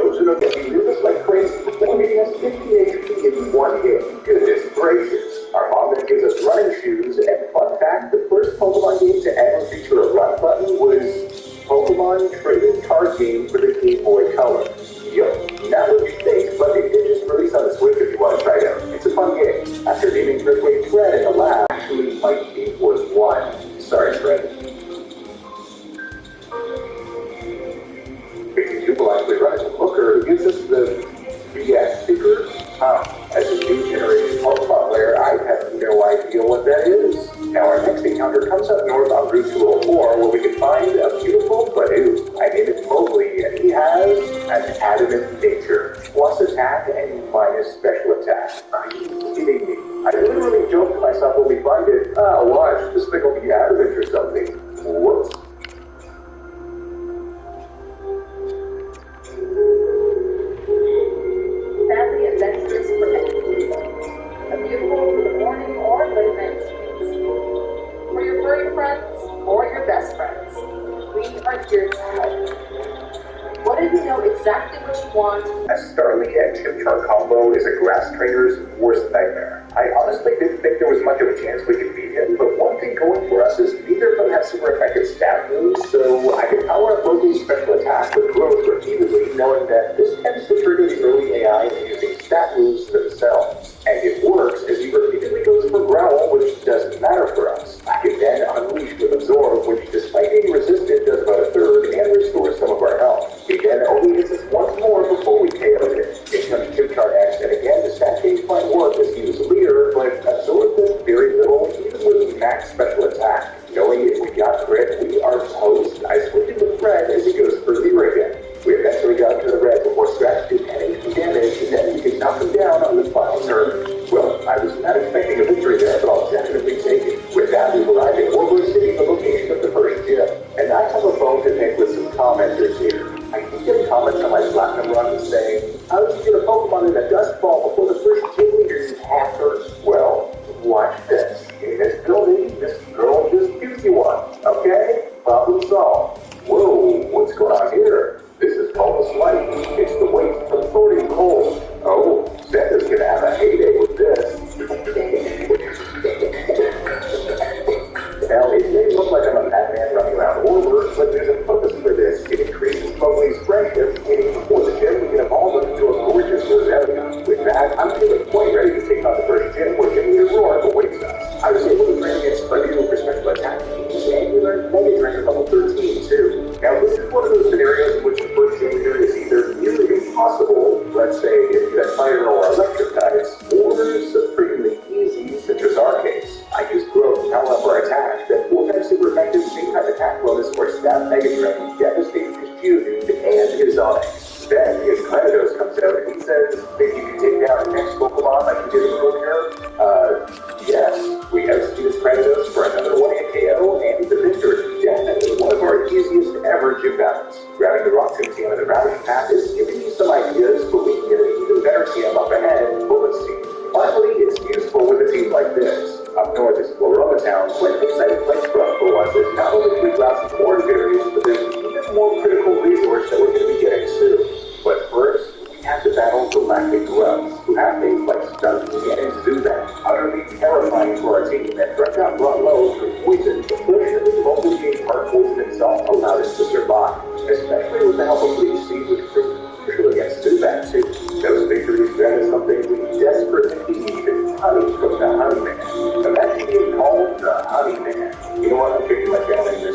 frozen up and he lives like crazy before getting us 50 HP in one hit. Goodness gracious. Our mom then gives us running shoes, and fun fact, the first Pokemon game to ever feature a run button was Pokemon Trading Card Game for the Game Boy Color. Yo, not what you think, but it did just release on the Switch if you want to try it out. It's a fun game. After naming Earthquake Fred in the lab, actually Mike Deep was one. Sorry, Fred. People actually run as a booker who gives us the BS sticker. As a new generation Pokemon player, I have no idea what that is. Now our next encounter comes up north on Route 204 where we can find a beautiful Badoo. I named it Mowgli, and he has an adamant nature, plus attack and minus special attack. Are you kidding me? I literally joked to myself when we find it, watch, this thing will be adamant or something. Whoops. Family adventures for anyone. A beautiful for the morning or late night swings. For your furry friends or your best friends, we are here to help. What if you know exactly what you want? A Starly and Chimchar combo is a grass trainer's worst nightmare. I honestly didn't think there was much of a chance we could beat him, but one thing going for us is neither of them have super effective stat moves, so I can power up Mowgli's special attack with growth repeatedly, knowing that this tends to trigger the early AI into using stat moves themselves. And it works as he repeatedly goes for Growl, which doesn't matter for us. I can then unleash with Absorb, which despite being resisted does about a third and restores some of our health. He then only hits us once more before we KO him. In comes Chimchar next, and again the stat change might work as he was a leader, but Absorb does very little even with max special attack. Knowing if we got crit, we are toast. I switch it with Fred as he goes for Lever again. We eventually got to the red before Scratch did 10 HP damage, and then we could knock him down on the final turn. Well, I was not expecting a victory there, but I'll definitely take it. With that, we've arrived at Warburg City, the location of the first gym. And I have a bone to pick with some commenters here. I keep getting comments on my Platinum run saying, how did you get a Pokemon in a dust ball before the first gym leader is half hurt? Well, watch this. In this building, this girl just gives you one. Okay? Problem solved. Whoa, what's going on here? This is called a slight. It's the weight from Thorny Cold. Oh, Seth is gonna have a heyday with this. Now, it may look like I'm a madman running around Warburg, but there's a purpose for this. It increases Mowgli's friendship, meaning before the gym, we can evolve him into a gorgeous Roselia. With that, I'm feeling quite ready to take on the first gym, where Gym Leader Roar awaits us. I was able to train against Badoo for special attack teams, and we learned Mega Dragon level 13, too. Now, this is one of those scenarios in which the first gym leader is either nearly impossible, let's say if you had fire or electric types, or supremely easy, such as our case. I used growth to power up our attack, then 4 times super effective same type attack bonus for Stab Mega Dragon, devastating his Geodude, and his Onyx. Then his Cranidos comes out and he says, think you can take down the next Pokemon like you did earlier? Yes. We outspeed his Cranidos for another 1-hit KO, and the victory. Definitely one of our easiest ever gym battles. Grabbing the Rock Team on the Ravage path is giving you some ideas, but we can get an even better team up ahead. But let's see. Finally, it's useful with a team like this. Up north is Floroma Town, quite an exciting place for us for once. There's not only free grass and corn berries, but there's an even more critical resource that we're going to be getting soon. But first, we have to battle galactic grubs, who have things like Stunky and Zubat, utterly terrifying for our team, and Trek got brought low through poison, but fortunately, Mowgli being part poison himself allowed us to survive, especially with the help of Leech Seed, which proved crucial against Zubat too. Those victories granted something we desperately need, honey from the Honey Man. Imagine being called the Honey Man. You know what, I'm changing my channel name.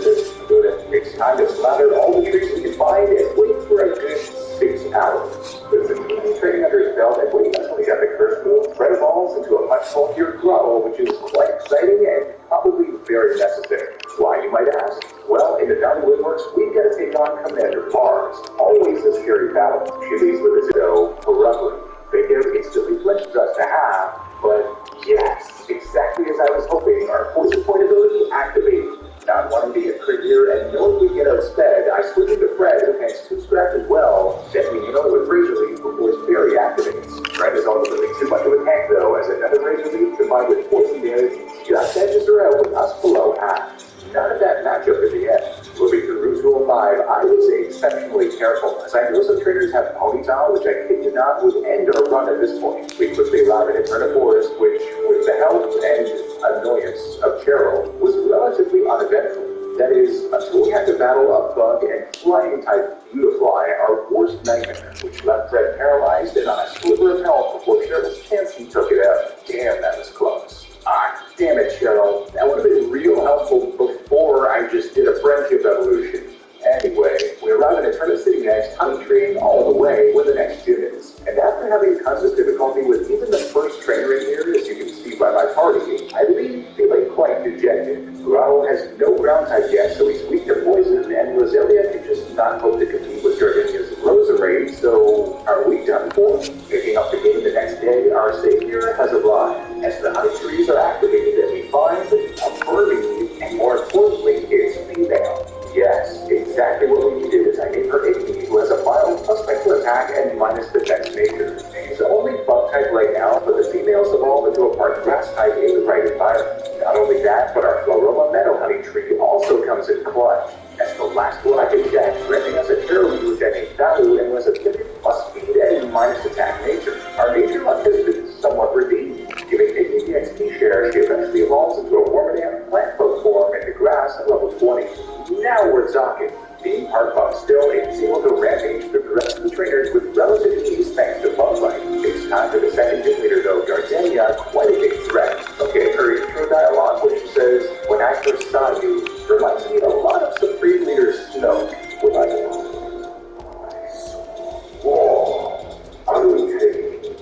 It's time to slather all the trees we can find and wait for a good 6 hours. With some easy training under his belt, and we eventually got the curse move, Fred evolves into a much bulkier Growl, which is quite exciting and probably very necessary. Why, you might ask? Well, in the Valley Woodworks, we've got to take on Commander Mars. Always a scary battle. She leads with his dough abruptly. Figure instantly flinches us to half, but yes, exactly as I was hoping, our poison point ability activated. Not wanting to get crit here and knowing we get outsped, I switch into Fred, who has 2 scratch as well, then we know with Razor Leaf before his berry activates. Fred is ultimately too much of a tank though, as another Razor Leaf combined with poison damage just edges her out with us below half. None of that matchup in the end. Moving through Route 205, I was exceptionally careful, as I I know some trainers have ponytail, which I kid you not would end our run at this point. We quickly arrive at Eterna Forest, which, with the help and annoyance of Cheryl, was relatively uneventful. That is, until we had to battle a bug and flying-type beautifly, our worst nightmare, which left Fred paralyzed and on a sliver of health before Cheryl's Chansey took it out. Damn, that was close. Ah, damn it, Cheryl. That would have been real helpful before I just did a friendship evolution. Anyway, we arrive at Eterna City next, treeing all the way where the next gym is. And after having constant difficulty with even the first trainer in here, as you can see by my party, I leave feeling quite dejected. Grotto has no ground type yet, so he's weak to poison, and Roselia can just not hope to compete with Jardinia's Roserade, so are we done for? Picking up the game the next day, our savior has arrived. As the honey trees are activated, and we find a burning, and more importantly, it's female. Yes, exactly what we needed is I named her Iggy, who has a mild plus special attack and minus defense major. She's only bug type right now, but the females evolve into a part grass type in the right environment. Not only that, but our Floroma Meadow Honey Tree also comes in clutch. As the last one I could check, granting us a cheerleader with any value and was a 50 plus speed and minus attack nature. Our nature luck has been somewhat redeemed. Giving Iggy the XP share, she eventually evolves into a Wormadam plant folk form into grass at level 20. Now we're talking. Being part bug still, it's able to rampage through the rest of the trainers with relative ease thanks to bug light. It's time for the second gym leader though, Gardenia, quite a big threat. Okay, her intro dialogue, which says, "When I first saw you," reminds me a lot of Supreme Leader Snow. When I whoa, untamed.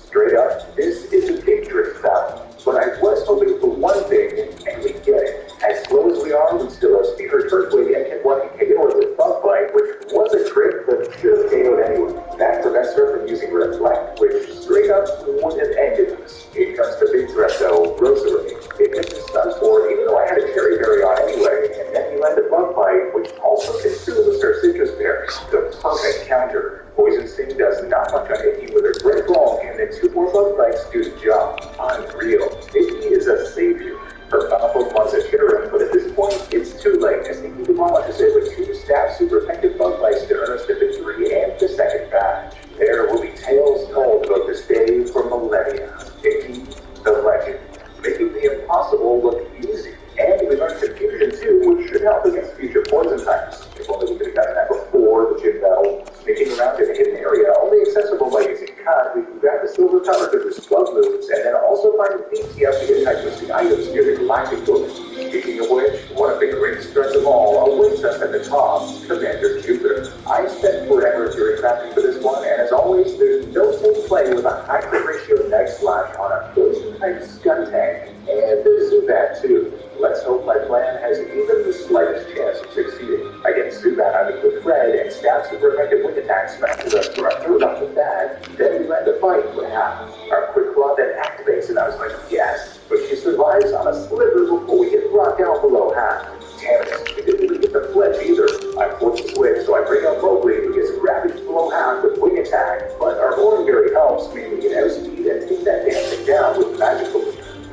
Straight up, this is a big drift battle. But I was hoping for one thing, and we get it. As slow as we are, we still have Speeder Turfway and can one KO with Bug Bite, which was a crit, but should have KO'd anyway. That prevents her from using Reflect, which straight up would have ended us. It comes to big threat though, Roserade. It misses stuns for it, even though I had a Cherry Berry on anyway, and then he led a Bug Bite, which also consumes her Citrus Berry. The perfect counter. Poison Sting does not much on Icky with her Great Ball, and then 2 more Bug Bites do the job. Unreal. Icky is a savior. Her final Pokemon's a Chittering, but at this point, it's too late, as Icky demolishes it with 2 stab super effective Bug Bites to earn us the victory and the second badge. There will be tales told about this day for millennia. Icky, the legend, making the impossible look easy. And we learned Confusion too, which should help against future poison types. If only we could have gotten that before the gym battle. Sneaking around in a hidden area, only accessible by using Cut, we can grab the silver cover to boost slug moves, and then also find the BTF to get type-boosting items near the Galactic Book. Speaking of which, one of the greatest threats of all awaits us at the top, Commander Jupiter. I spent forever theory crafting for this one, and as always, there's no safe play with a high crit ratio Night Slash on a poison-type Skuntank, and there's Zubat too. Let's hope my plan has even the slightest chance of succeeding. I get Zubat out of the thread and stab super effective wing attack smashes us for our third off the bat. Then we land a fight. What happens? Our Quick Claw then activates, and I was like, yes. But she survives on a sliver before we get brought down below half. Damn it, we didn't even get the fledge either. I force the switch, so I bring up Mowgli, who gets ravaged below half with wing attack. But our Oranberry helps, meaning we can outspeed and take that damn thing down with magical.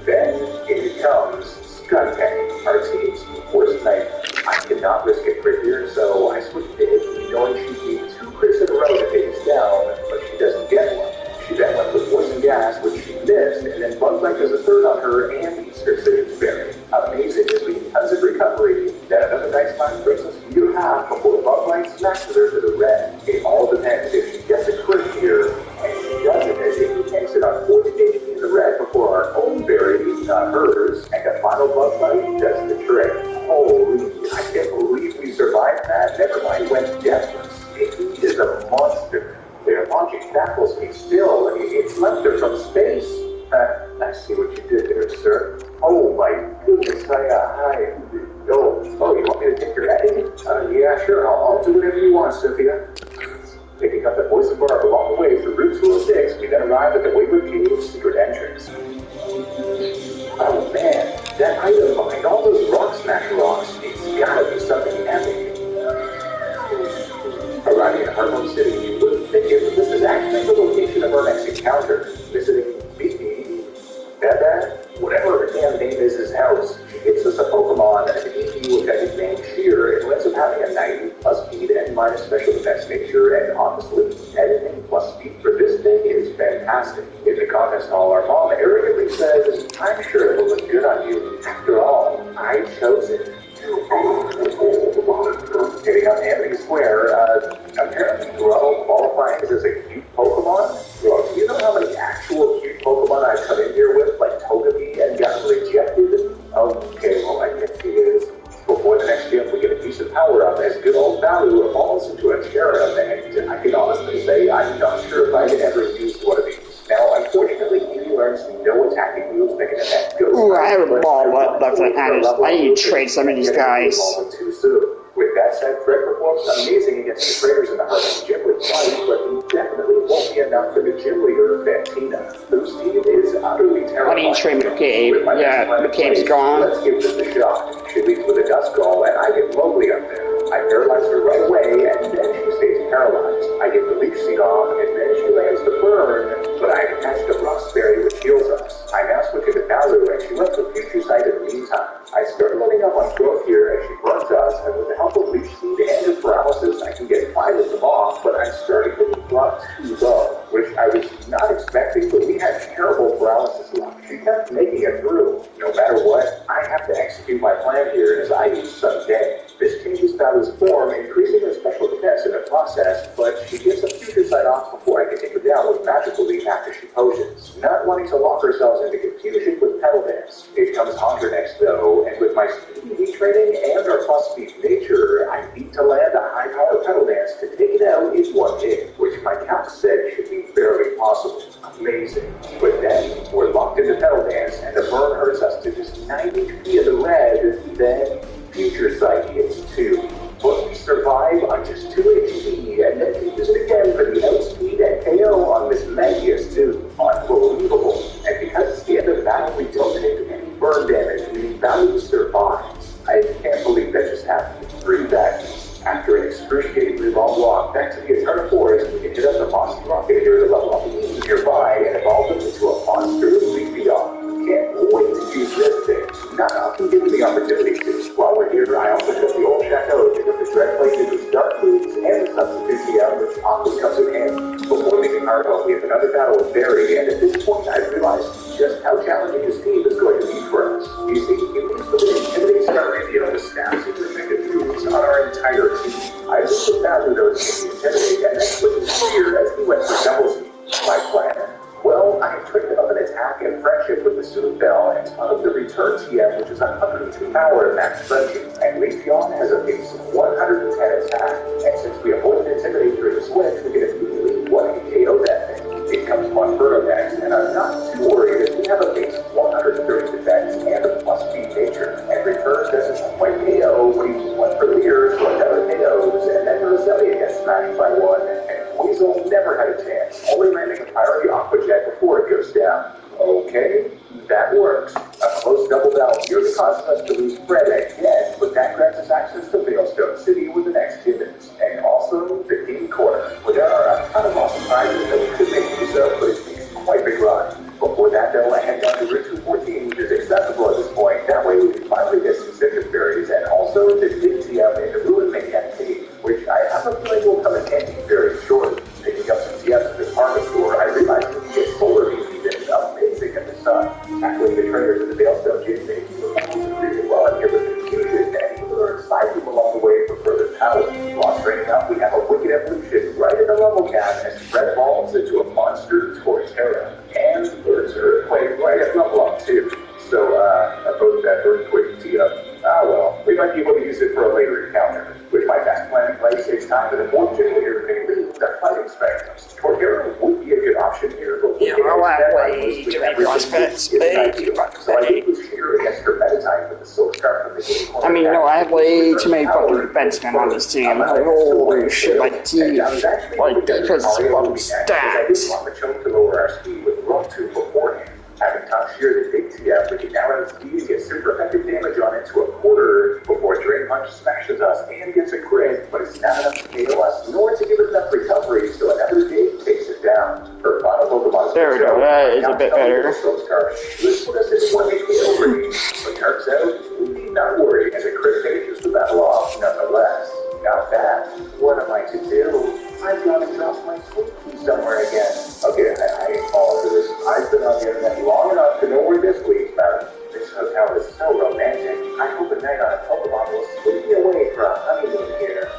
Then in comes Skuntank, our team's worst nightmare. I cannot risk a crit here, so I switch to Icky, knowing she'd need 2 crits in a row to take us down, but she doesn't get one. She then went with Poison Gas, which she missed, and then Bug Bite does a third on her and eats her Citrus Berry. Amazing as we tons of recovery. Then another nice time brings us to your half before Bug Bite smashes her to the red. It all depends if she gets a crit here, and she doesn't, as Icky takes it on 14 HP in the red before our own berry, not hers, and the final Bug Bite does the trick. Holy, I can't believe we survived that. Never mind went deathless. Icky is a monster. They're launching tackle speed still. I mean, it's left her from space. I see what you did there, sir. Oh my goodness, hi. Oh, you want me to take your head? Yeah, sure, I'll do whatever you want, Cynthia. Picking up the poison bar along the way through Route 206, we then arrive at the Wayward Cave's secret entrance. Oh man, that item behind all those rock smash rocks, it's gotta be something epic. Arriving in Hartland City, you wouldn't think it, this is actually the location of our next encounter. Visiting Bebe, whatever her damn name is, his house. She gets us a Pokemon, an Eevee with a nickname Sheer, and ends up having a 90 plus speed and minus special with best nature, and honestly, editing plus speed for this thing is fantastic. In the contest hall, our mom arrogantly says, I'm sure it'll look good on you. After all, I chose it. Hitting on Anthony Square, apparently Grotto qualifies as a cute Pokemon. Well, do you know how many actual cute Pokemon I've come in here with, like Togepi, and gotten rejected? Okay, well, I guess he is. Before the next gym, we get a decent power-up as good old Balu evolves into a Terra, and I can honestly say I'm not sure if I can ever use one of these. Now, unfortunately, he learns no attacking moves that can affect Ghost. Ooh, I have a ball left I need to trade some of these guys. Too soon. With that said, Fred performs amazing against the traders in the heart of the gym with fight, but he definitely won't be enough for the gym leader, Fantina, whose team is utterly terrible. I need to trade McCabe. Yeah, McCabe's gone. Let's give this a shot. She leads with a dust goal, and I get Mowgli up there. I paralyze her right away, and then she stays paralyzed. I get the leaf seed off, and then she lands the burn, but I attach the Roxberry, which heals us. I now switch into Balu, and she lets the future sight in the meantime. I start loading up on growth here, and she burns us, and with the help of leaf seed and her paralysis, I can get 5 of them off, but I'm starting to be brought too low, which I was not expecting, but we had terrible paralysis luck. She kept making it through. No matter what, I have to execute my plan here as I use Sunday. This changes Balu's form, increasing her special defense in the process, but she gets a future sight off before I can take her down with magical leaf after she potions. Not wanting to lock ourselves into confusion with Petal Dance. It comes Haunter next though, and with my speed training and our plus speed nature, I need to land a high power Petal Dance to take it out in one hit, which my count said should be barely possible. Amazing. But then, we're locked into Petal Dance, and the burn hurts us to just 90 HP of the red, then Future Sight hits 2. But we survive on just 2 HP, and then we use it again for the outspeed and KO on Miss Magius too. Unbelievable. And because it's the end of the battle, we don't take any burn damage, meaning Balu survives. I can't believe that just happened. 3 bags. After an excruciatingly long walk back to the Eternal Forest, we can hit up the Mossy Rocket here to level up the easy nearby and evolve them into a monster Leafeon. Can't wait to use this thing. Not often given the opportunity to. While we're here, I also took the old chateau to pick up the dread places, dark foods, and the substitute TM, which often comes in handy. Before leaving Harville, we have another battle with Barry, and at this point I realized just how challenging his team is going to be for us. You see, it means with an intimidating our radio to stab super effective moves on our entire team. I moved with Balu to intimidate, and then switched to fear as he went for double speed. My plan? Well, I traded up an attack and friendship with the Soothe Bell and of the return TM, which is 102 power at max friendship, and Leafeon has a base of 110 attack, and since we avoided intimidate during the switch, we can immediately 1 KO that thing. It comes Monferno next, and I'm not too worried as we have a base of 130 defense and a plus speed nature, and returns does its point KO when he went for Leer to another KOs, and then Roselia gets smashed by 1, and Weasel never had a chance, only landing a priority Aqua Jet before it goes down. Okay, that works. A close double battle nearly causes us to lose Fred again, but that grants us access to Veilstone City with the next humans, and also the King Corner, where there are a ton of awesome prizes that we could make use of, but it's been quite a big run. Before that though, I head down to Route 214, which is accessible at this point. That way we can finally get some citrus berries, and also the Big TM in the Ruin Maniac Cave, which I have a feeling will come in handy very shortly. Picking up some TMs at the department store, I realized we can get solar beams even amazing at the sun. Tackling the traders in the Veilstone Gym made me really well in here with confusion, and people are excited along the way for further power. While training up, we have a wicked evolution right in the level cap as Fred evolves into a monster Torterra. And there's Earthquake right at level up too. So, opposed that Earthquake TM. Ah well, we might be able to use it for a later encounter. With my fast planning place, it's time for the more junior thing that fighting spectrums. Torterra would be a good option here, but yeah, I'll have way too many prospects. So I think we cheer against her meta type with the silk scarf from the game. I mean, no, I have way too many fucking defensemen on this team. Like, holy shit, my team, like, defense is fucking stacked. I didn't want the choke to lower our speed with Rock 2 beforehand. Having top shear the Big TF, we can now have speed and get super effective damage on it to a quarter before Drain Punch smashes us and gets a crit, but it's not enough to KO us, nor to give it enough recovery, so another dig takes it down. Her final Pokemon there we go, that is a bit better. This put us in 1 HP range, but turns out we need not worry as a crit finishes the battle off nonetheless. Not bad. What am I to do? my sweet key somewhere again. Okay, I ain't falling for this. I've been on the internet long enough to know where this leads, man. This hotel is so romantic. I hope a night on a Pokemon will sweep me away for a honeymoon here.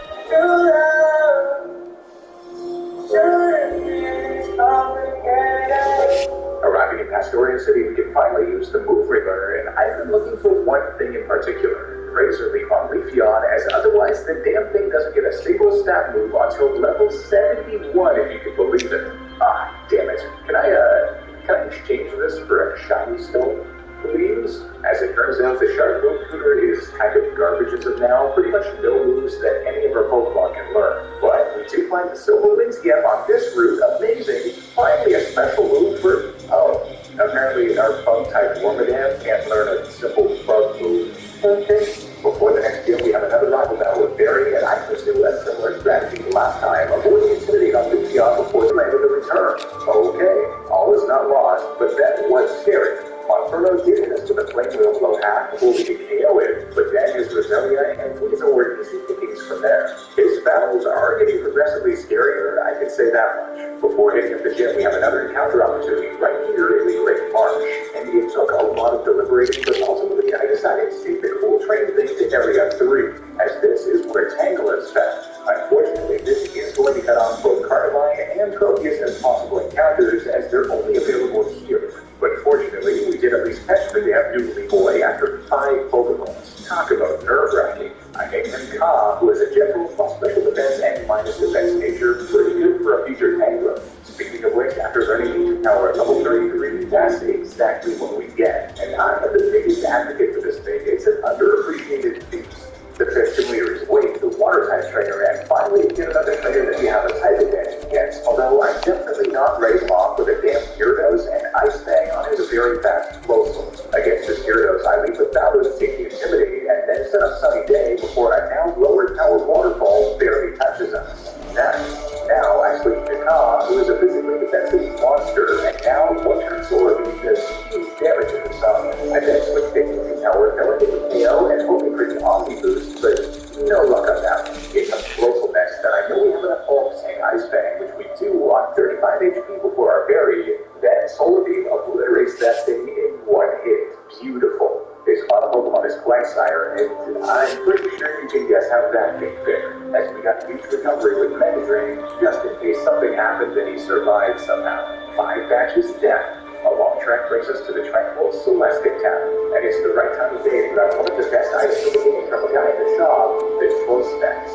Arriving in Pastoria City, we can finally use the move learner, and I've been looking for one thing in particular. Razor Leaf on Leafeon, as otherwise the damn thing doesn't get a single stat move until level 71, if you can believe it. Ah, damn it. Can I exchange this for a shiny stone, please? As it turns out, the Shark Moon Tutor is kind of garbage as of now. Pretty much no moves that any of our Pokemon can learn. But we do find the Silver Wings gap on this route amazing. Finally, a special move for... Oh, apparently our Bug-type Wormadam can't learn a simple bug move. Okay. Before the next gym, we have another rival battle with Barry, and I pursue a similar strategy to last time. Avoid the intimidate on Lucian before the land of the return. Okay, all is not lost, but that was scary. Monferno did hit us with a flame wheel blow hack before we could KO it, but then his Roselia and Weasel were easy pickings from there. His battles are getting progressively scarier, I can say that much. Before hitting up the gym, we have another encounter opportunity right here in the Great Marsh, and it took a lot of deliberating, but ultimately I decided to take the cool train thing to Area 3, as this is where Tangle is found. Unfortunately, this is going to cut off both Carnivine and Tropius as possible encounters, as they're only available here. But fortunately, we did at least catch the damn Doodly Boy after 5 Pokeballs. Talk about nerve-wracking. I named him Ka, who is a gentle plus special defense and minus defense nature, pretty good for a future Tangler. Speaking of which, after learning Nature Power at level 33, that's exactly what we get. And I'm not the biggest advocate for this thing. It's an underappreciated beast. The Fifth Leader is Wade, the water-type trainer, and finally get another trainer that we have a type advantage against, although I'm definitely not ready to off with a damn Gyarados and Ice Fang on his very fast Closel. Against this Gyarados, I leave without us taking Intimidate, and then set up Sunny Day before a now lowered powered waterfall barely touches us. Now I switch to Ka, who is a physically defensive monster, and now one-turn Solar Beam does huge damage to the sun. I then switch to Easy Tower, filling it with KO, and hoping for the Omni boost, but no luck on that. It comes Closel next, and I know we have enough Hulk saying Ice Fang, which we do on 35 HP before our berry. Then Solar Beam obliterates that thing in one hit. Beautiful. His final Pokemon is Quagsire, and I'm pretty sure you can guess how that thing fared, as we got huge recovery with Mega Drain, just in case something happened and he survived somehow. 5 batches down. A long track brings us to the tranquil Celestic Town, and it's the right time of day to grab one of the best items in the game from a guy in the shop, the Choice Specs.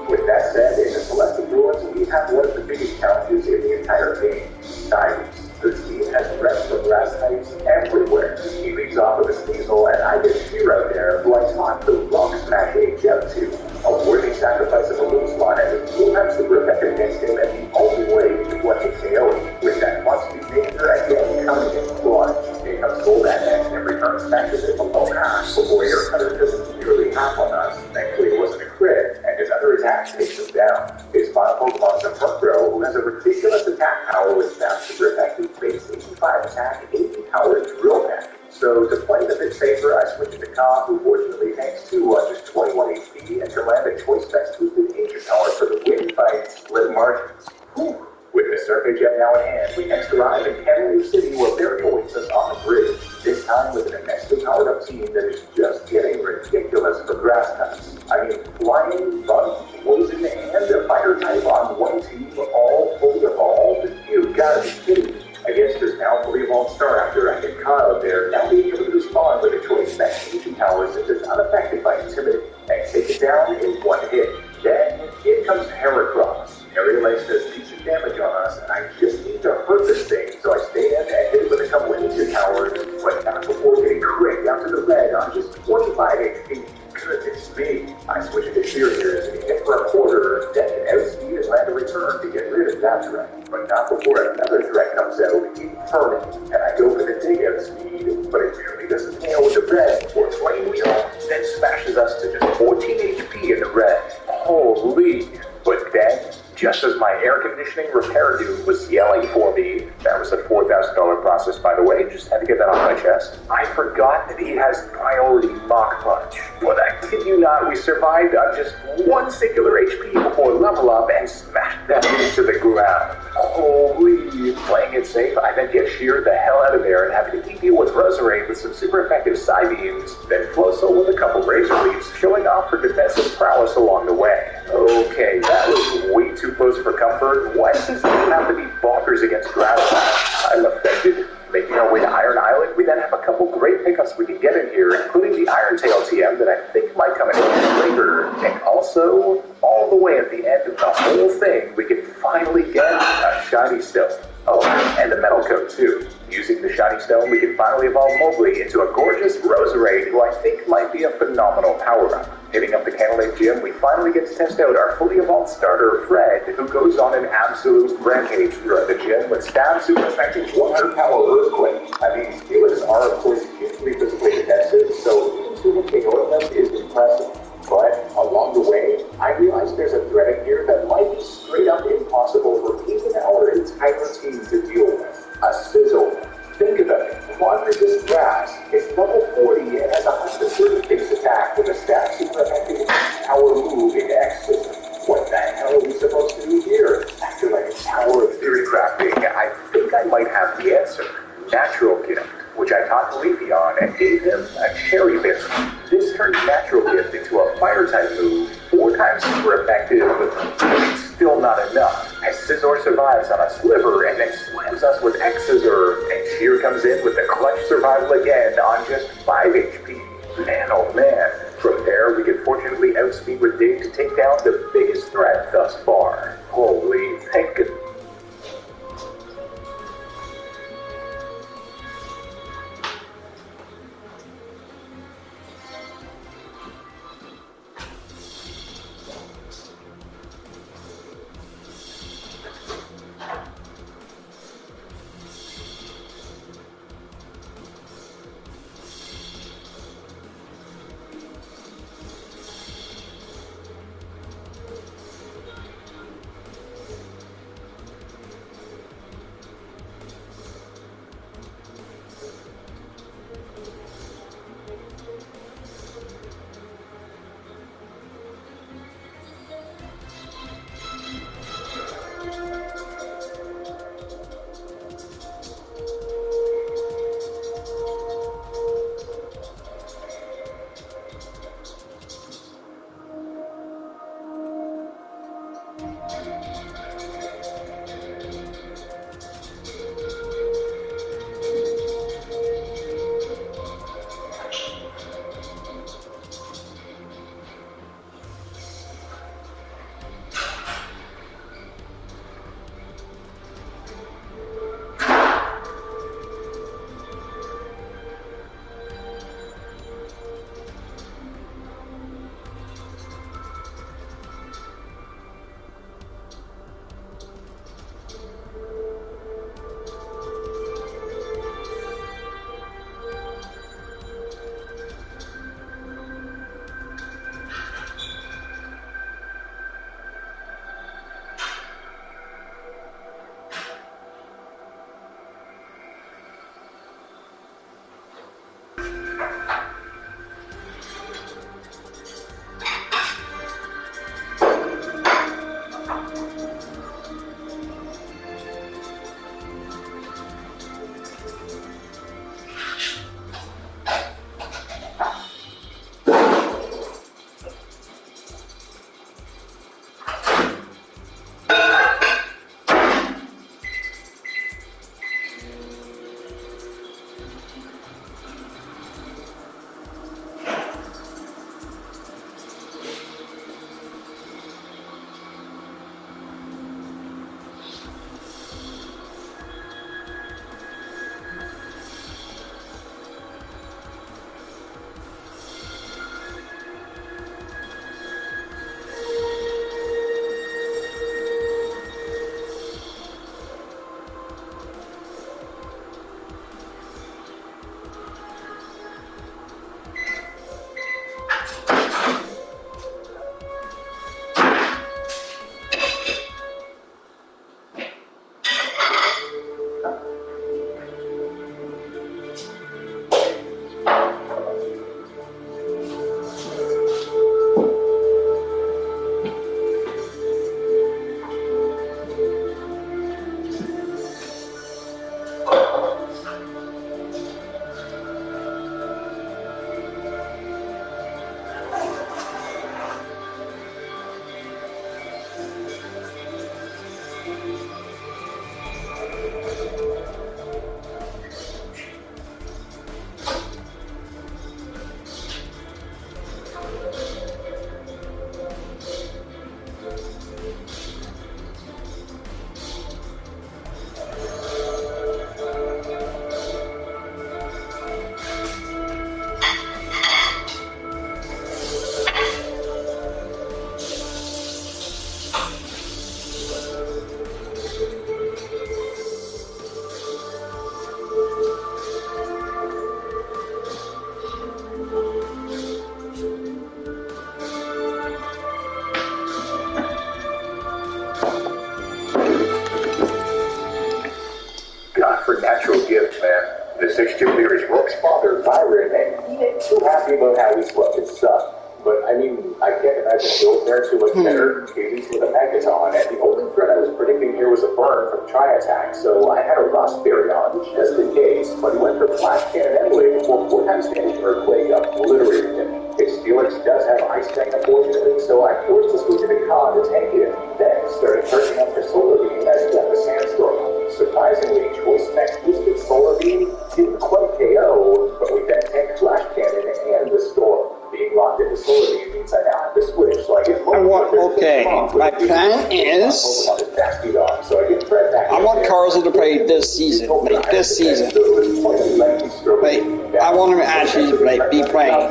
With that said, in the Celestic Ruins, we have one of the biggest challenges in the entire game, Cyrus. The team has threats from grass types everywhere. He leads off with a Sneasel, and I get Shiro there, who I taught the Rock Smash HM to. A worthy sacrifice of a Moonslot, as it still has the effective against him, and the only way to what he KO with that monster nature again coming in clutch. It comes Golbat next, and returns smashes it below half before Air Cutter does nearly half on us. Thankfully, it wasn't a crit, and his other attack takes him down. His final Pokemon is a Murkrow, who has a ridiculous attack power with Master Effective base 85 attack, 80 power drill back. So to play it a bit safer, I switched to Ka, who fortunately tanks 2 on just 21 HP, and to land a Choice Specs boosted Nature Power for the win by split margins. Whew. With the Survey Gem now in hand, we next arrive in Canterbury City, where Barry awaits us on the bridge, this time with an immensely powered up team that is just getting ridiculous for grass types. I mean, flying, bug, poison, and a fire type on one team, all fully evolved? You gotta be kidding me. Against his now fully evolved Staraptor, I get caught out there, now being able to respond with a Choice Specs Nature Power that is unaffected by Intimidate, and take it down in one hit. Then, in comes Heracross. Aerial Ace does decent damage on us, and I just need to hurt this thing, so I stay in and hit it with a couple of Nature Towers, but not before getting crit down to the red on just 25 HP. Goodness me. I switch to Shears and hit for a quarter, then outspeed and land a return to get rid of that threat. But not before another threat comes out, Eternal, and I go for the dig outspeed, but it really doesn't nail with the red before Flame Wheel, then smashes us to just 14 HP in the red. Holy. But then, Just as my air conditioning repair dude was yelling for me, that was a $4,000 process, by the way, just had to get that off my chest, I forgot that he has priority Mach Punch. But I kid you not, we survived on just one singular HP before level up and smashed that into the ground. Holy, playing it safe, I then get sheared the hell out of there and having to deal with Roserade with some super effective side beams, then Floso with a couple razor leaps, showing off her defensive prowess along the way. Okay, that was way too close for comfort. Why does this even have to be bonkers against gravity? I'm offended. Making our way to Iron Island, we then have a couple great pickups we can get in here, including the Iron Tail TM that I think might come in handy later. And also, all the way at the end of the whole thing, we can finally get a shiny stone. Oh, and a metal coat too. Using the shiny stone, we can finally evolve Mowgli into a gorgeous Roserade, who I think might be a phenomenal power-up. Hitting up the Candlelight Gym, we finally get to test out our fully evolved starter, Fred, who goes on an absolute rampage throughout the gym with stab super effective 100-power earthquake. I mean, humans are, of course, hugely physically defensive, so even ignoring them is impressive. But along the way, I realized there's a threat in here that might be straight up impossible for even our entire team to deal with. A sizzle. Think about it. Quad-resist grass is level 40 and has a 130 base attack with a stab super effective power move in X system. What the hell are we supposed to do here? After like a tower of theory crafting, I think I might have the answer. Natural gift, which I taught Leafy on and gave him a cherry biscuit. This turns natural gift into a fire type move, 4 times super effective, but still not enough. As Scizor survives on a sliver and then slams us with X Scissor, and Sheer comes in with the clutch survival again on just 5 HP. Man, oh man. From there, we can fortunately outspeed with Dig to take down the biggest threat thus far. Holy thank goodness. for natural gift, man. The 6 gym leader is Rook's father, Byron, and he ain't too happy about how he slept his son. But, I mean, I can't imagine Bill's there too much better. He's with a magneton, and the only threat I was predicting here was a burn from tri-attack, so I had a raspberry on, just in case, but he went for flash cannon anyway before 4 times damage earthquake obliterated him. His Felix does have ice tank, unfortunately, so I forced the switch to Khan to tank it, then started charging up for solar beam as he got the sandstorm. Surprisingly, Choice Max boosted solar beam didn't quite KO, but we then tanked flash cannon and the storm. Being locked into solar beam means I now have to switch, so I get okay, my plan is I want Carlson to play this season, like this season. Like, I want him to actually like be playing.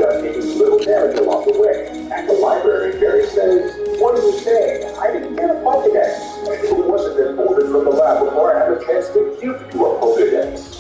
Little damage along the way. At the library, Barry says, "What are you saying? I didn't get a Pokedex. It wasn't been folded from the lab before I had a chance to give you a Pokedex."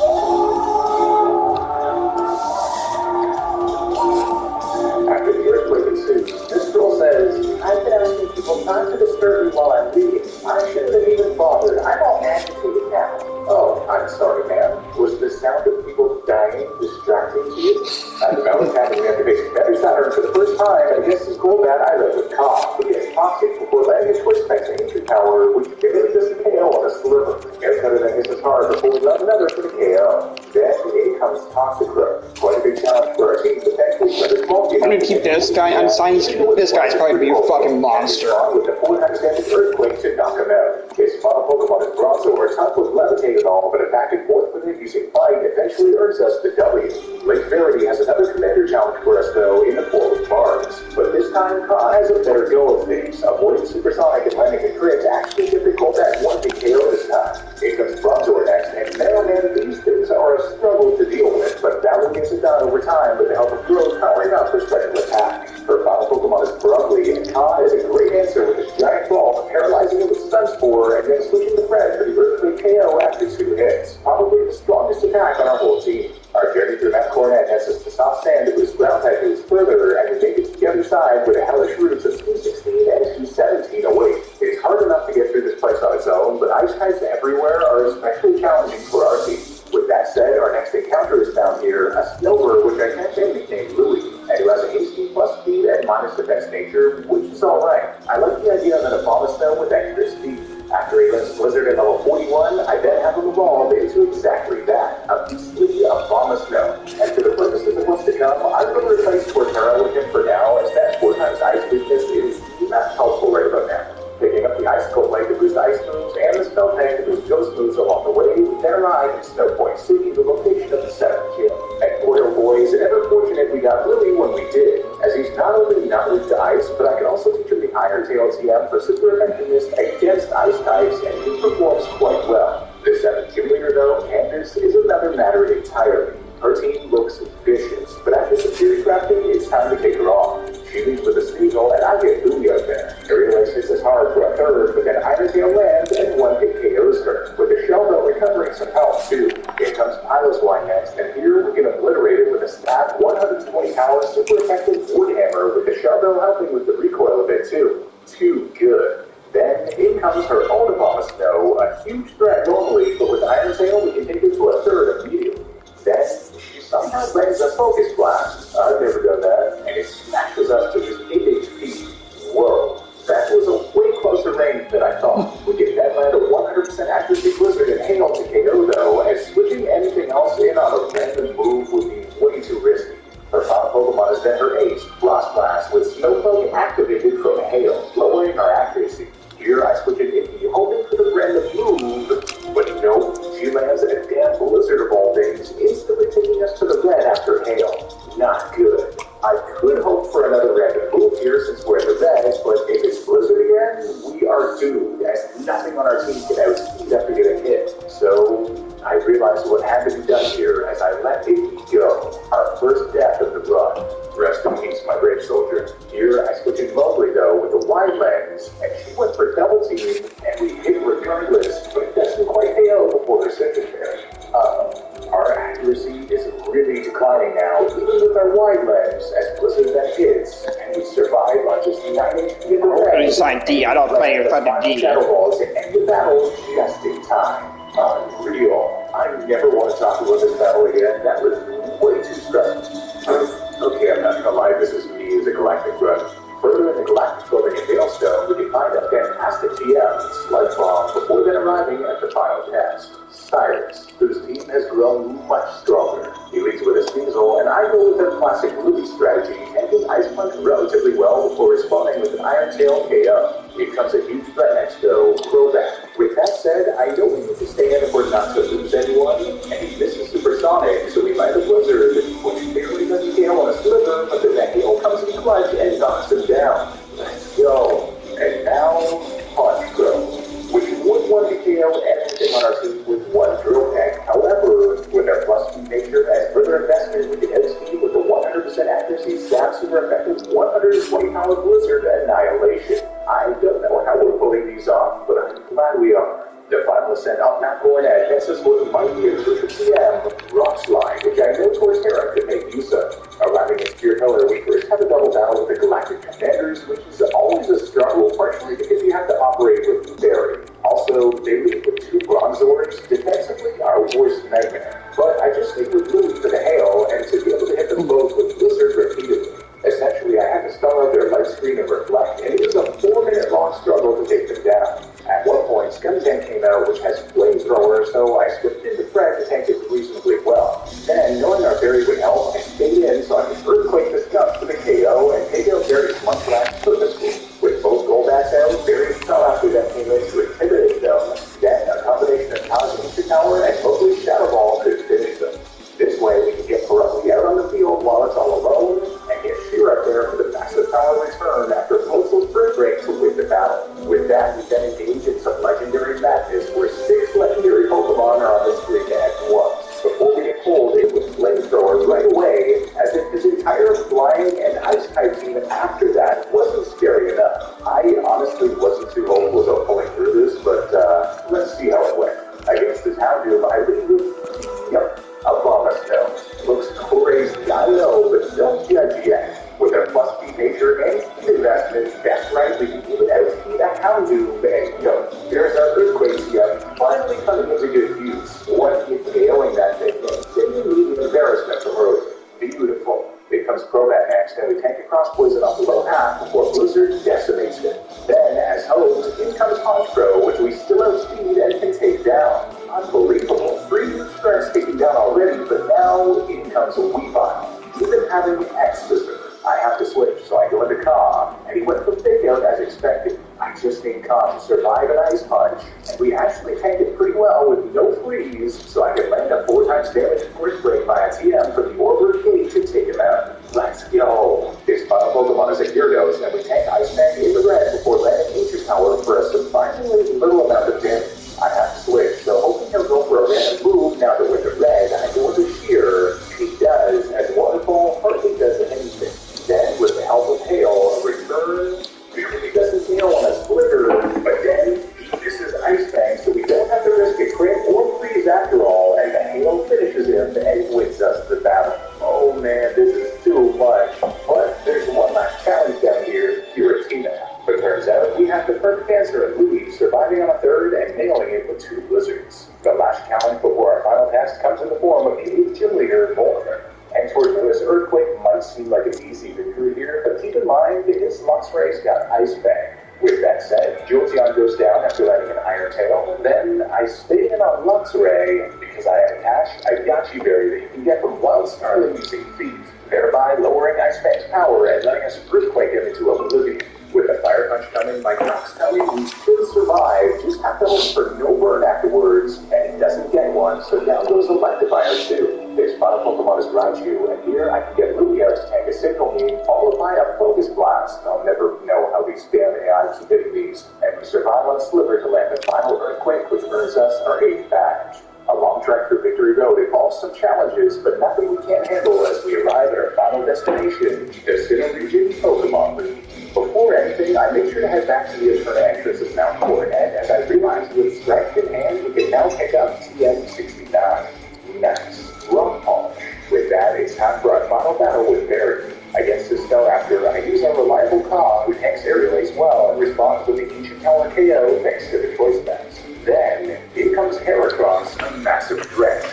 After the earthquake ensues, this girl says, "I've been asking people not to disturb me while I'm reading. I shouldn't have even bothered. I'm all agitated now." "Oh, I'm sorry, ma'am. Was the sound of people dying distracting to you?" At the mountain cabin, we have to face Better Saturn for the first time, and against his cold bad I read with cough, who gets toxic before landing a Choice Specs Nature Tower, which really does the KO on a sliver. Gets better than his hard before we love another for the KO. Then in comes Toxic Rook. Quite a big challenge for our team, potentially, but it's bulky. I'm gonna keep this guy unsigned. This guy's probably gonna be a fucking monster. With the 4 times damage earthquake to knock him out. His final Pokemon is Bronzo, or Tuck was levitated all, but a back and forth with it using Fight eventually earns us the W. Lake Verity has another commander challenge for us, though, in the form of Barnes. But this time, Khan has a better go of things. Avoiding Supersonic and landing a crit actually difficult at 1 big KO this time. Here comes Bronzor next, and man, these things are a struggle to deal with, but that one gets it done over time with the help of growth powering up her special attack. Her final Pokemon is Brugly, and Khan is a great answer with his giant ball, paralyzing it with Sun Spore, and then switching the Fred for the Earthquake KO after 2 hits. Probably the strongest attack on our whole team. Our journey through Mount Coronet has us to soft sand to boost ground type moves further, and we make it to the other side with a hellish roots of 216 and 217 away. It's hard enough to get through this place on its own, but ice types everywhere are especially challenging for our team. With that said, our next encounter is down here, a Snowbird, which I can't say nicknamed Louie, and who has a hasty plus speed and minus defense nature, which is alright. I like the idea of an Abomasnow with extra speed. After he learns Blizzard at level 41, I then have him evolve into exactly that, a beastly Abomasnow. And for the purposes of what's to come, I'm going to replace Torterra with him for now, as that 4 times ice weakness is not helpful right about now. Picking up the Icicle Blade to boost ice moves, and the Spell Tank to boost ghost moves along the way, we then arrive at Snow Point City, the location of the 7th kill. And boy oh boy, is it ever fortunate we got Lily when we did, as he's not only not weak to ice, but I can also teach him the Iron Tail TM for super effectiveness against ice types, and he performs quite well. The 7th gym leader though, Candace, is another matter entirely. Her team looks vicious, but after some series crafting, it's time to take her off. She leads with a Sneasel, and I get Louie out there. Aerial Ace is hard for a third, but then Iron Tail lands, and 1 hit KOs her, with the Shell Belt recovering some health too. Here comes Piloswine next, and here we get obliterated with a stab 120 power super effective Wood Hammer, with the Shell Belt helping with the recoil a bit too. Too good. Then in comes her own Abomasnow, a huge threat normally, but with Iron Tail we can take it to a third immediately. Then she somehow lands a Focus Blast. I've never done that. And it smashes us to just 8 HP. Whoa. That was a way closer range than I thought. We get that land a 100% accuracy Blizzard and Hail to KO though, as switching anything else in on a random move would be way too risky. Her final Pokemon is then her ace, Frost Blast, with Snowpoke activated from Hail, lowering our accuracy. Here I switch it Icky, hoping for the random move, but no, she lands a damn Blizzard of all things, instantly taking us to the red after Hail. Not good. I could hope for another random move here since we're in the red, but if it's Blizzard again, we are doomed, as nothing on our team can outspeed after getting hit. So I realized what had to be done here as I let Icky go, our first death of the run. Rest in peace, my brave soldier. Here I switch it Mowgli though with a wide lens, and she went for double team, and we hit regardless, but it doesn't quite KO before her signature. Our accuracy is really declining now, even with our wide lens, as Blizzard then hits, and we survive on just 9 HP in the red. It's like D, I don't play in front of D. Shadow Balls to end the battle just in time. Unreal. I'm Never want to talk about this battle again. That was way too stressful. Okay, I'm not gonna lie, this is me as a galactic grunt. Further in the galactic building at Hailstone, we can find a fantastic GM, Sludge Bomb, before then arriving at the final test. Cyrus, whose team has grown much stronger. He leads with a Sneasel, and I go with their classic Ruby strategy, tanking Ice Punch relatively well before responding with an Iron Tail KO. It comes a huge threat next, though, Crobat. With that said, I know we need to stay in if we're not to lose anyone, and he misses Supersonic, so we find a Blizzard, which barely doesn't hail on a sliver, but then that hail comes in clutch and knocks him down. Let's go. And now, Punch Crow, which would want to KO everything on our team with one drill peck. However, with our plus 2 nature and further investment, we can outspeed with a 100% accuracy, stab super effective, 120 power Blizzard Annihilation. I don't know how we're pulling these off, but I'm glad we are. The final ascent off Mount Coronet gets us what might be a crucial CM, Rock Slide, which I know Torterra could make use of. Arriving at Spear Pillar, we first have a double battle with the Galactic Commanders, which is always a struggle, partially because you have to operate with Barry. Also, they lead with 2 Bronzors, defensively our worst nightmare. But I just stick with Louie for the hail, and to be able to hit them both with Blizzard repeatedly. Essentially, I had to spell out their light screen and reflect, and it was a 4-minute long struggle to take them down. At one point, Scumtan came out, which has Flamethrower, so I switched into Fred to tank it reasonably well. Then, knowing our Barry would help, I stayed in so I could Earthquake the Scum for the KO and take out Barry's Munchlax purposefully. With both Golbats out, Barry fell after that came in to intimidate them. Then, a combination of Nature Tower and mostly Shadow Ball could finish them. This way, we can get Corruptly out on the field while it's all alone, and get Sheer up there for the massive power return after Postal's first break to win the battle. With that, we then engage in some legendary madness where 6 legendary Pokemon are on the screen at once. Before we get pulled in with Flamethrower right away, as if his entire flying and ice type team after that wasn't scary enough. I honestly wasn't too hopeful about pulling through this, but let's see how it went. Against the Houndoom, I lead with, a Bombus Snow. Looks crazy, I know, but don't judge yet. With our plus speed nature and speed investment, that's right, we can even outspeed a Houndoom, and there's our Earthquake CM finally coming into good use. What is KOing that thing? Genuinely an embarrassment from earlier. Beautiful. It comes Crobat next, and we tank across poison off below half before Blizzard decimates it. Then, as hoped, in comes Punch Crow, which we still outspeed and can take down. Unbelievable. 3 threats taken down already, but now in comes Weavile. Even having X system, I have to switch, so I go into Ka, and he went for Fake Out as expected. I just need Ka to survive an Ice Punch, and we actually tanked it pretty well with no freeze, so I could land a 4 times damage force break by a TM for the Orbiter Gate to take him out. Let's go! This final Pokemon is a Gyarados, and we tank Ice Tank in the red before landing Nature Power for a surprisingly little amount of damage. I have to switch, so hoping he'll go for a random move now that with the red, I go into Sheer. He does, as Waterfall hardly does anything. Then, with the help of Hail, a return really doesn't hail on a splitter, but then this is Ice Fang, so we don't have to risk a crit or freeze after all, and the Hail finishes him and wins us the battle. Oh man, this is too much. But there's one last challenge down here, Giratina. But turns out we have the perfect answer of Louie surviving on a 3rd and nailing it with 2 Blizzards. The last challenge before our final test comes in the form of the 8th gym leader, Mortimer. And Torterra's Earthquake might seem like an easy victory here, but keep in mind that his Luxray's got Ice Fang. With that said, Jolteon goes down after landing an Iron Tail. Then I stay in on Luxray because I have a cash Ayachi Berry that you can get from Wild Starling using Thief, thereby lowering Ice Fang's power and letting us Earthquake him into oblivion. With a Fire Punch coming, my Crocs tell me we should survive, just have to hope for no burn afterwards, and he doesn't get one, so down goes Electivire too. This final Pokemon is Raichu, and here I can get Lugia to tank a Signal Beam, followed by a Focus Blast. I'll never know how these spam AIs are hitting these, and we survive on Sliver to land the final Earthquake, which earns us our 8th badge. A long trek through Victory Road involves some challenges, but nothing we can't handle as we arrive at our final destination, the Sinnoh Region Pokemon League. Before anything, I make sure to head back to the Eterna entrance of Mount Coronet, as I realized with strength in hand, we can now pick up TM69. Nice. Rock Polish. With that, it's time for our final battle with Barry. Against the Staraptor, I use our reliable Ka, who tanks Aerial Ace well and responds with the Ancient Power KO thanks to the Choice Bats. Then, in comes Heracross, a massive threat.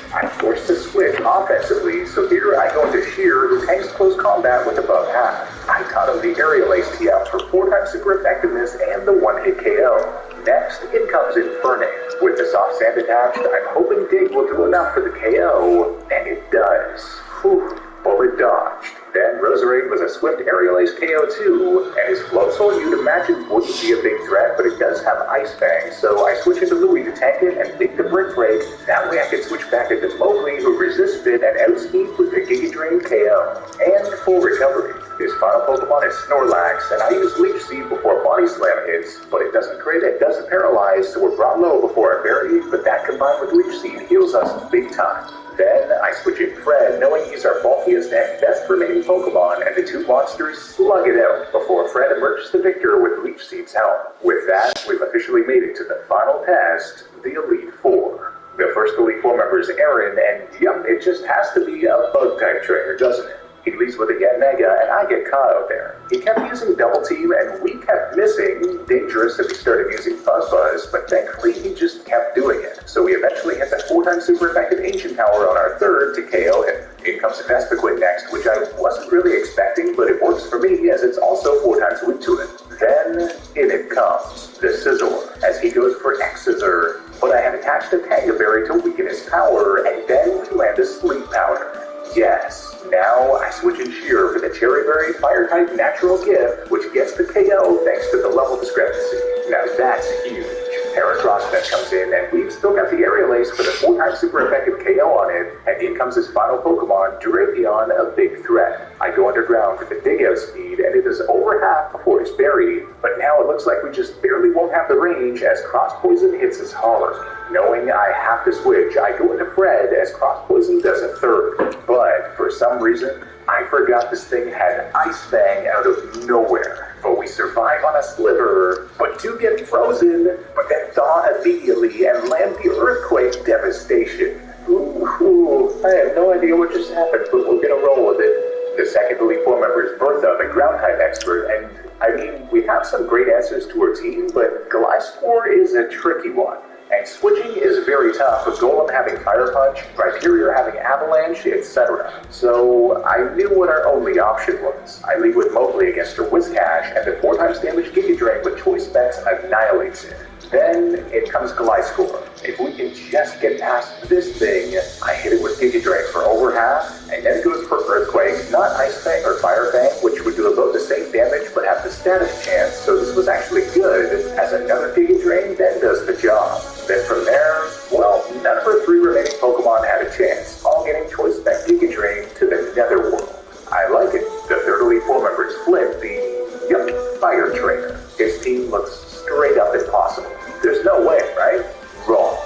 offensively, so here I go into Sheer, who tanks close combat with above half. I taught him the aerial ace TM for 4x super effectiveness and the one-hit KO. Next, in comes Infernape. With the soft sand attached, I'm hoping Dig will do enough for the KO, and it does. Whew, bullet dodged. Then Roserade was a swift aerial ace KO too, and his Float Soul you'd imagine wouldn't be a big threat, but it does have Ice Fang, so I switch into Louie to tank it and make the Brick Break. That way I can switch back into Mowgli, who resisted and outspeed with the Giga Drain KO. And full recovery. His final Pokemon is Snorlax, and I use Leech Seed before Body Slam hits, but it doesn't crit, it doesn't paralyze, so we're brought low before our Berry, but that combined with Leech Seed heals us big time. Then I switch in Fred, knowing he's our bulkiest and best remaining Pokemon, and the two monsters slug it out before Fred emerges the victor with Leech Seed's help. With that, we've officially made it to the final test, the Elite Four. The first Elite Four member is Aaron, and yep, it just has to be a Bug-type trainer, doesn't it? He leads with a Yanmega, and I get caught out there. He kept using Double Team, and we kept missing. Dangerous if he started using Fuzz Buzz, but thankfully he just kept doing it. So we eventually hit the 4x super effective Ancient Power on our third to KO him. In comes Vespiquen next, which I wasn't really expecting, but it works for me as it's also 4x weak to it. Then in it comes the Scizor, as he goes for X-Scissor, but I had attached a Tanga Berry to weaken his power, and then we land a Sleep Powder. Yes. Now I switch in Sheer for the Cherry Berry Fire-type natural gift, which gets the KO thanks to the level discrepancy. Now that's huge. Heracrossness comes in, and we've still got the Aerial Ace for the 4x super effective KO on it, and in comes his final Pokemon, Drapion, a big threat. I go underground for the dig out speed, and it is over half before it's buried, but now it looks like we just barely won't have the range as Cross Poison hits us hard. Knowing I have to switch, I go into Fred as Cross Poison does a third, but for some reason, I forgot this thing had Ice Fang out of nowhere. But we survive on a sliver, but do get frozen, but then thaw immediately and land the Earthquake devastation. Ooh, I have no idea what just happened, but we're gonna roll with it. The second Elite Four member is Bertha, the ground-type expert, and I mean, we have some great answers to her team, but Gliscor is a tricky one. And switching is very tough, with Golem having Fire Punch, Rhyperior having Avalanche, etc. So I knew what our only option was. I lead with Mowgli against her Whiscash, and the 4x damage Giga Drain with Choice Bets annihilates it. Then it comes Gliscor. If we can just get past this thing, I hit it with Giga Drain for over half, and then it goes for Earthquake, not Ice Fang or Fire Fang, which would do about the same damage but have the status chance, so this was actually good, as another Giga Drain then does the job. Then from there, well, none of our three remaining Pokemon had a chance, all getting Choice Spec Giga Drain to the Netherworld. I like it. The third Elite Four member is Flip, the Fire Trainer. His team looks straight up impossible. There's no way, right? Wrong.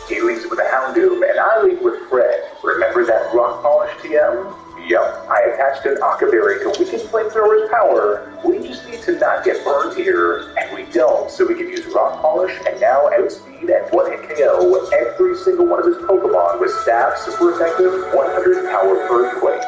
He leads with a Houndoom, and I lead with Fred. Remember that Rock Polish TM? Yup, I attached an Occaberry to weaken Flamethrower's power. We just need to not get burned here, and we don't, so we can use Rock Polish and now outspeed and one-hit KO every single one of his Pokemon with Stab, super effective, 100 power Earthquake.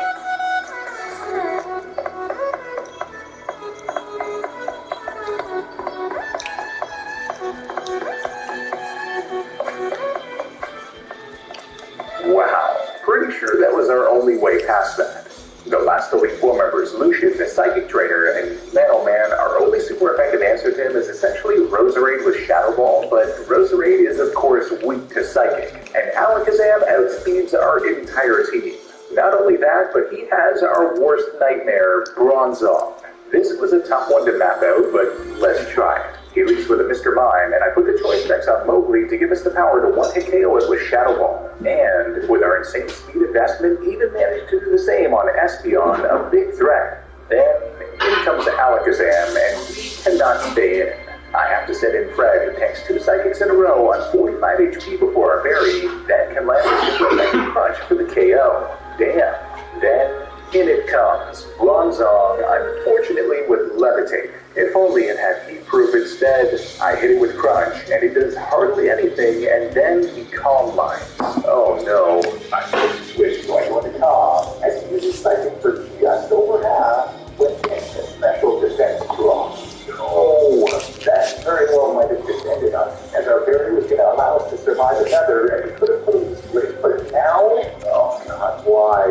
Wow, pretty sure that was our only way past that. The last Elite Four member is Lucian, the Psychic Trainer, and man oh man, our only super effective answer to him is essentially Roserade with Shadow Ball, but Roserade is of course weak to Psychic, and Alakazam outspeeds our entire team. Not only that, but he has our worst nightmare, Bronzong. This was a tough one to map out, but let's try it. He leads with a Mr. Mime, and I put the choice specs on Mowgli to give us the power to one-hit KO it with Shadow Ball. And, with our insane speed investment, even managed to do the same on Espeon, a big threat. Then, in comes Alakazam, and we cannot stay in. I have to set in Fred, who tanks 2 Psychics in a row on 45 HP before our Berry, then can land a super effective Crunch for the KO. Damn. Then, in it comes Bronzong, unfortunately with Levitate. If only it had Heat-Proof instead. I hit it with Crunch, and it does hardly anything, and then he Calm Lines. Oh no. I'm going to switch, so I go into Calm, as he uses Psychic for just over half, with a special defense draw. No, that very well might have depended on us, as our Berry was going to allow us to survive another, and we could have put him to sleep, but now? Oh god, why?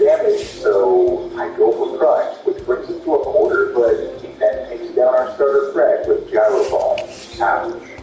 damage, so I go for crush, which brings us to a quarter, but he then takes down our starter Fred with gyro ball. Ouch.